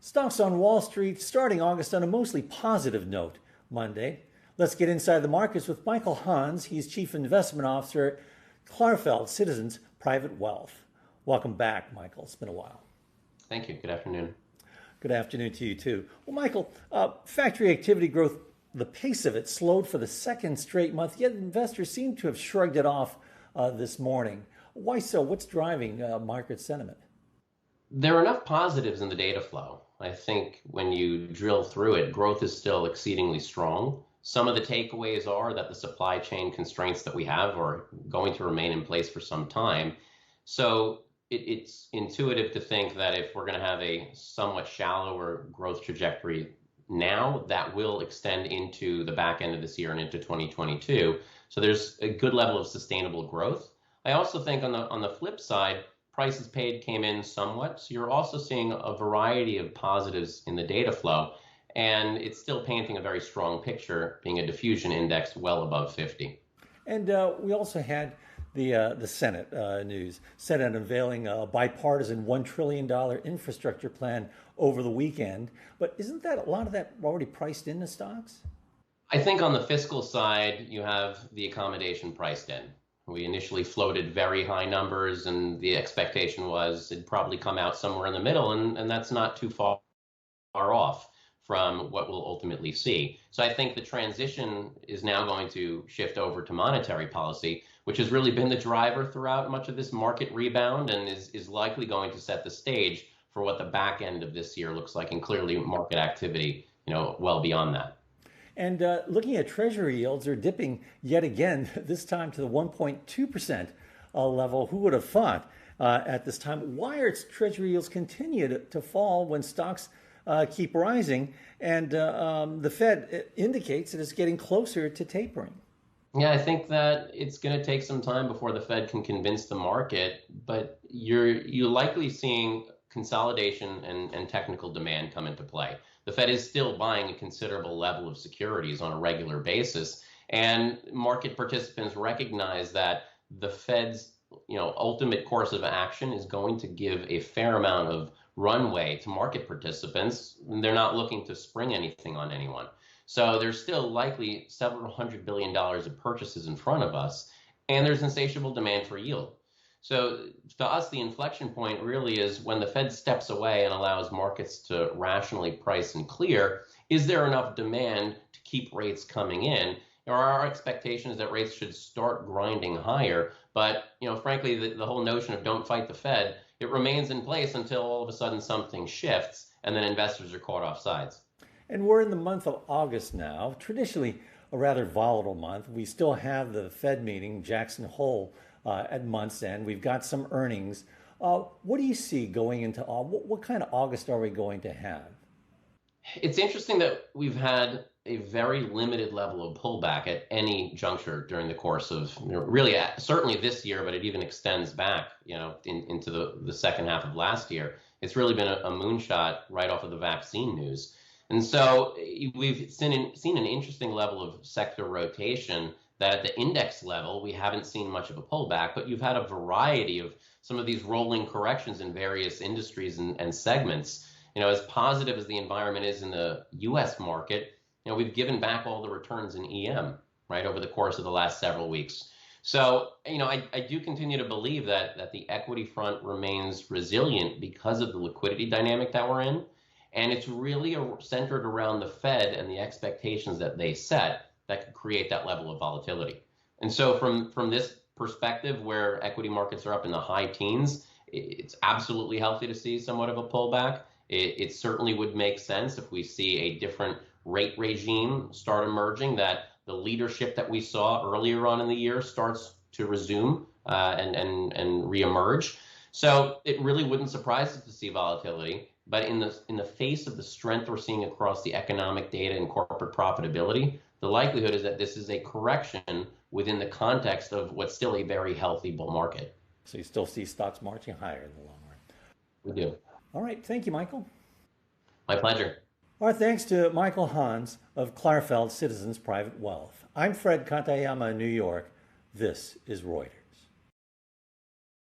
Stocks on Wall Street starting August on a mostly positive note Monday. Let's get inside the markets with Michael Hans. He's Chief Investment Officer at Clarfeld Citizens Private Wealth. Welcome back, Michael. It's been a while. Thank you. Good afternoon. Good afternoon to you, too. Well, Michael, factory activity growth, the pace of it slowed for the second straight month, yet investors seem to have shrugged it off this morning. Why so? What's driving market sentiment? There are enough positives in the data flow. I think when you drill through it, growth is still exceedingly strong. Some of the takeaways are that the supply chain constraints that we have are going to remain in place for some time. So it's intuitive to think that if we're going to have a somewhat shallower growth trajectory now, that will extend into the back end of this year and into 2022. So there's a good level of sustainable growth. I also think on the flip side, prices paid came in somewhat. So you're also seeing a variety of positives in the data flow, and it's still painting a very strong picture, being a diffusion index well above 50. And we also had the Senate news. Senate unveiling a bipartisan $1 trillion infrastructure plan over the weekend. But isn't that a lot of that already priced into stocks? I think on the fiscal side, you have the accommodation priced in. We initially floated very high numbers, and the expectation was it'd probably come out somewhere in the middle, and that's not too far off from what we'll ultimately see. So I think the transition is now going to shift over to monetary policy, which has really been the driver throughout much of this market rebound and is likely going to set the stage for what the back end of this year looks like, and clearly market activity, well beyond that. And looking at Treasury yields, they're dipping yet again, this time to the 1.2% level. Who would have thought at this time? Why are Treasury yields continue to fall when stocks keep rising? And the Fed indicates that it's getting closer to tapering. Yeah, I think that it's going to take some time before the Fed can convince the market, but you're likely seeing consolidation and technical demand come into play. The Fed is still buying a considerable level of securities on a regular basis, and market participants recognize that the Fed's ultimate course of action is going to give a fair amount of runway to market participants. They're not looking to spring anything on anyone. So there's still likely several $100 billion of purchases in front of us, and there's insatiable demand for yield. So to us, the inflection point really is when the Fed steps away and allows markets to rationally price and clear. Is there enough demand to keep rates coming in? Our expectation is that rates should start grinding higher, but frankly, the whole notion of don't fight the Fed, it remains in place until all of a sudden something shifts, and then investors are caught off sides. And we're in the month of August now, traditionally a rather volatile month. We still have the Fed meeting, Jackson Hole, at month's end. We've got some earnings. What do you see going into what kind of August are we going to have? It's interesting that we've had a very limited level of pullback at any juncture during the course of really certainly this year, but it even extends back into the second half of last year. It's really been a moonshot right off of the vaccine news. And so we've seen an interesting level of sector rotation that at the index level, we haven't seen much of a pullback, but you've had a variety of some of these rolling corrections in various industries and segments. As positive as the environment is in the US market, we've given back all the returns in EM, right, over the course of the last several weeks. So, I do continue to believe that the equity front remains resilient because of the liquidity dynamic that we're in. And it's really centered around the Fed and the expectations that they set that could create that level of volatility. And so from this perspective, where equity markets are up in the high teens, it's absolutely healthy to see somewhat of a pullback. It certainly would make sense if we see a different rate regime start emerging, that the leadership that we saw earlier on in the year starts to resume and reemerge. So it really wouldn't surprise us to see volatility. But in the face of the strength we're seeing across the economic data and corporate profitability, the likelihood is that this is a correction within the context of what's still a very healthy bull market. So you still see stocks marching higher in the long run? We do. All right. Thank you, Michael. My pleasure. Our thanks to Michael Hans of Clarfeld Citizens Private Wealth. I'm Fred Katayama in New York. This is Reuters.